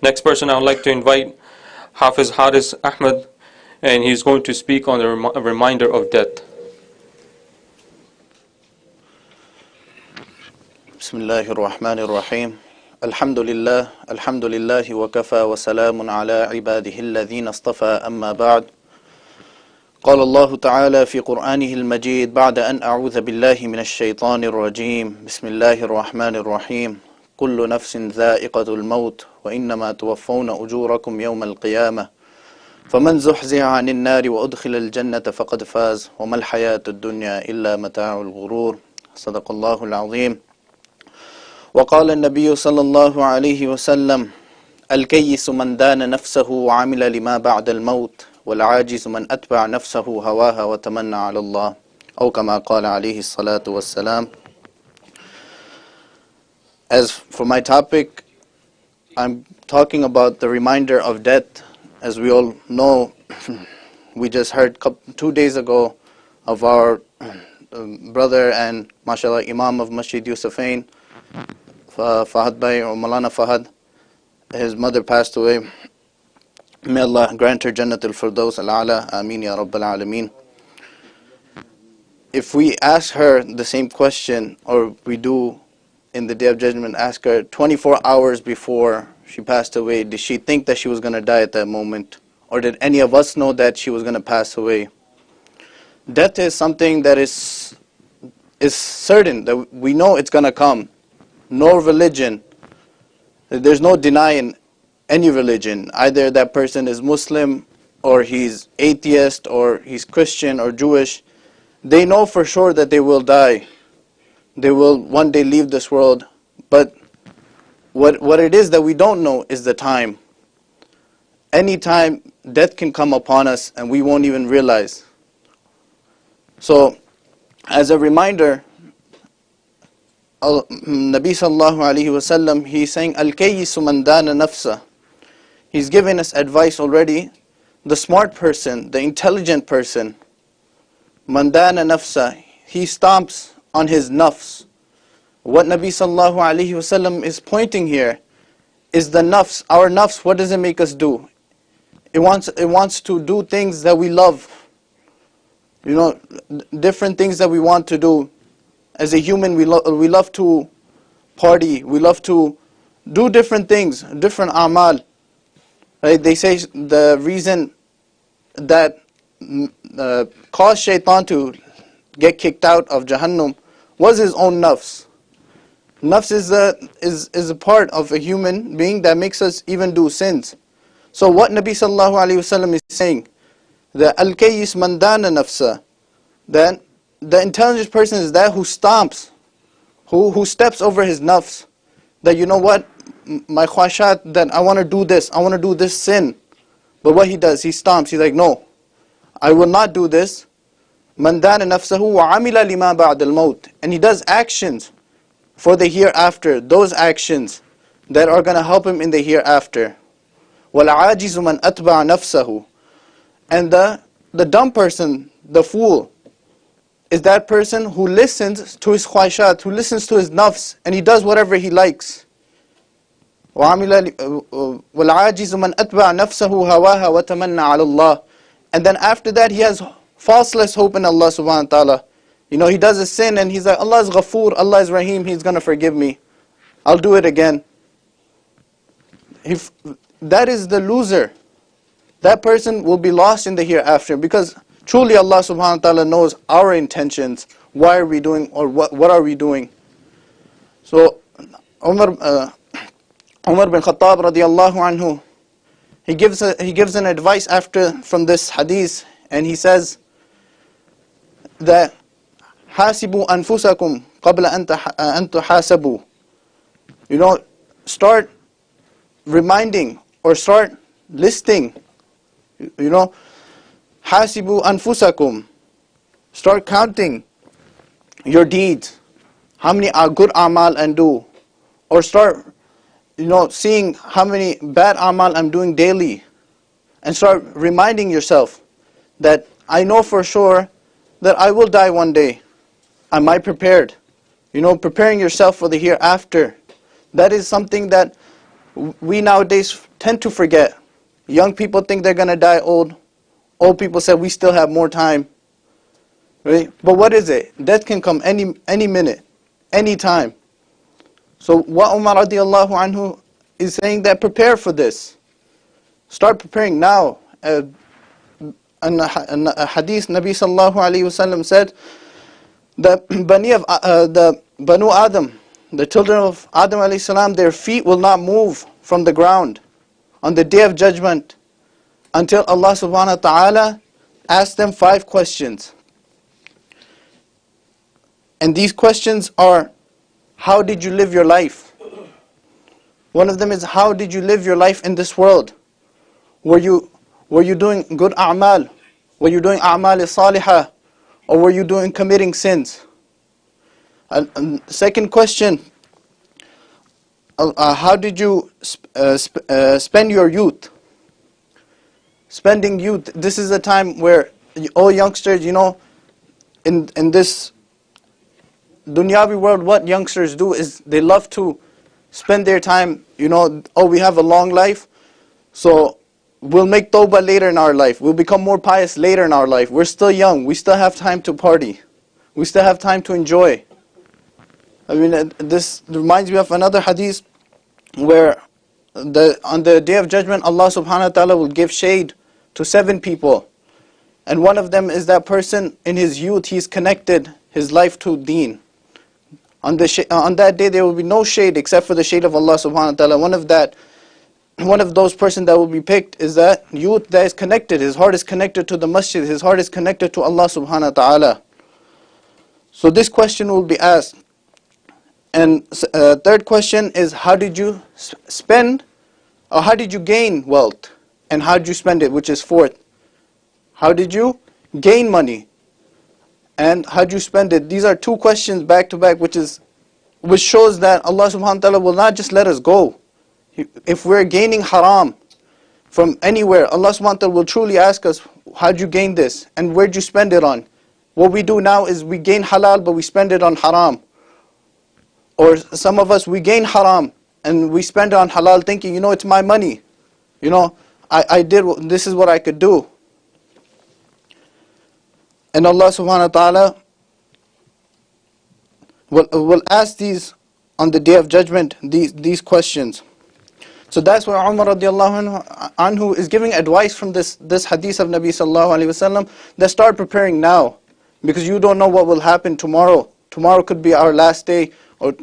Next person I would like to invite Hafiz Ahmed, and he's going to speak on a reminder of death. Bismillahir Rahmanir Rahim. Alhamdulillah wa kafa wa salamun ala ibadihi alladhina istafa amma ba'd. قال الله تعالى في قرآنه المجيد بعد أن أعوذ بالله من الشيطان الرجيم بسم الله الرحمن الرحيم كل نفس ذائقة الموت وإنما توفون أجوركم يوم القيامة فمن زحزح عن النار وأدخل الجنة فقد فاز وما الحياة الدنيا إلا متاع الغرور صدق الله العظيم. وقال النبي صلى الله عليه وسلم الكيس من دان نفسه وعمل لما بعد الموت والعاجز من أتبع نفسه هواها وتمنى على الله أو كما قال عليه الصلاة والسلام. As for my topic, I'm talking about the reminder of death. As we all know, we just heard 2 days ago of our brother and mashallah Imam of Masjid Yusufain, Fahad Bhai or Maulana Fahad. His mother passed away. May Allah grant her Jannatul Firdaus al-A'la. Ameen ya Rabbal Alameen. If we ask her the same question, or we do in the Day of Judgment, ask her 24 hours before she passed away, did she think that she was going to die at that moment? Or did any of us know that she was going to pass away? Death is something that is certain, that we know it's going to come. No religion, there's no denying any religion. Either that person is Muslim, or he's atheist, or he's Christian or Jewish. They know for sure that they will die. They will one day leave this world. But what it is that we don't know is the time. Any time death can come upon us and we won't even realize. So, as a reminder, Nabi sallallahu alaihi wasallam, he's saying, Al-Kayyisu man dana nafsa. He's giving us advice already. The smart person, the intelligent person, man dana nafsa, he stomps on his nafs. What Nabi sallallahu alaihi wasallam is pointing here is the nafs. Our nafs, what does it make us do? It wants to do things that we love. You know, different things that we want to do. As a human, we love to party. We love to do different things, different amal. Right? They say the reason that caused Shaitan to get kicked out of Jahannam was his own nafs. Nafs is a part of a human being that makes us even do sins. So what Nabi sallallahu alaihi wasallam is saying, the al-kayyis man dana nafsa, then the intelligent person is that who stomps, who steps over his nafs. That you know what, my khwashat, that I want to do this sin. But what he does, he stomps, he's like, no, I will not do this. Man dana nafsahu wa amila lima ba'd al-maut. And he does actions for the hereafter, those actions that are going to help him in the hereafter. وَالْعَاجِزُ مَنْ أَتْبَعَ نَفْسَهُ. And the dumb person, the fool, is that person who listens to his khwaishat, who listens to his nafs, and he does whatever he likes. وَالْعَاجِزُ مَنْ أَتْبَعَ نَفْسَهُ هَوَاهَا وَتَمَنَّى عَلَى اللَّهِ. And then after that he has falseless hope in Allah subhanahu wa ta'ala. You know, he does a sin and he's like, Allah is Ghafoor, Allah is Rahim, He's going to forgive me. I'll do it again. That is the loser. That person will be lost in the hereafter, because truly Allah subhanahu wa ta'ala knows our intentions. Why are we doing, or what are we doing? So Umar bin Khattab radiallahu anhu, he gives an advice from this hadith, and he says that حاسبوا أنفسكم قبل أن تحاسبوا. You know, start reminding or start listing. You know, حاسبوا أنفسكم. Start counting your deeds. How many good amal and do, or start, you know, seeing how many bad amal I'm doing daily, and start reminding yourself that I know for sure that I will die one day. Am I prepared? You know, preparing yourself for the hereafter. That is something that we nowadays tend to forget. Young people think they're going to die old. Old people say we still have more time. Right? But what is it? Death can come any minute, any time. So what Umar radiallahu anhu is saying, that prepare for this. Start preparing now. In a hadith, Nabi sallallahu alayhi wasallam said, the Banu Adam, the children of Adam alayhi salam, their feet will not move from the ground on the day of judgment until Allah subhanahu wa ta'ala asks them 5 questions. And these questions are, how did you live your life? One of them is, how did you live your life in this world? Were you doing good a'mal? Were you doing a'mal salihah? Or were you committing sins? And second question, how did you spend your youth? Spending youth, this is a time where all youngsters, in this dunyavi world, what youngsters do is they love to spend their time, we have a long life, so we'll make tawbah later in our life. We'll become more pious later in our life. We're still young. We still have time to party. We still have time to enjoy. This reminds me of another hadith where on the day of judgment, Allah subhanahu wa ta'ala will give shade to 7 people. And one of them is that person in his youth, he's connected his life to deen. On that day, there will be no shade except for the shade of Allah subhanahu wa ta'ala. One of those persons that will be picked is that youth that is connected. His heart is connected to the masjid. His heart is connected to Allah subhanahu wa ta'ala. So this question will be asked. And third question is, how did you spend, or how did you gain wealth? And how did you spend it, which is fourth. How did you gain money? And how did you spend it? These are 2 questions back to back, which shows that Allah subhanahu wa ta'ala will not just let us go. If we're gaining haram from anywhere, Allah subhanahu wa ta'ala will truly ask us, how did you gain this? And where did you spend it on? What we do now is we gain halal, but we spend it on haram. Or some of us, we gain haram and we spend it on halal thinking, it's my money. I did, this is what I could do. And Allah subhanahu wa ta'ala will ask these on the day of judgment, these questions. So that's why Umar radiallahu anhu is giving advice from this hadith of Nabi sallallahu alayhi wasallam, that start preparing now. Because you don't know what will happen tomorrow. Tomorrow could be our last day, or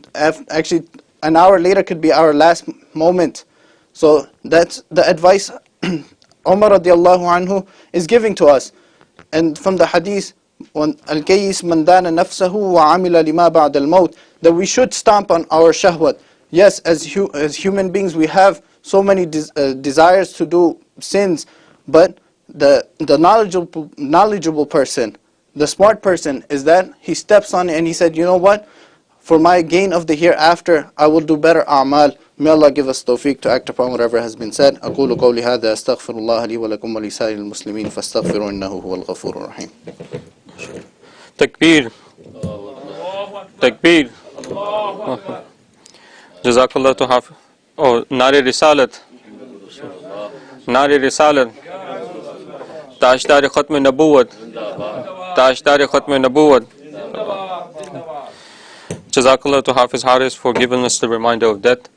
actually an hour later could be our last moment. So that's the advice Umar radiallahu anhu is giving to us. And from the hadith, Al-Kayyis man dana nafsahu wa amila lima ba'da al-maut, that we should stomp on our shahwat. Yes, as human beings we have so many desires to do sins, but the knowledgeable person, the smart person, is that he steps on it and he said, what? For my gain of the hereafter, I will do better a'mal. May Allah give us tawfiq to act upon whatever has been said. أقول قولي هذا أستغفر الله لي ولكم ولسائر المسلمين فاستغفروا إنه هو الغفور الرحيم. Takbir. Takbir. Jazakallah to Hafiz. Nare Risalat. Nare Risalat. Tashdar Khatm Nabuwat. Tashdar Khatm Nabuwat. Jazakallah to Hafiz Haris for giving us the reminder of death.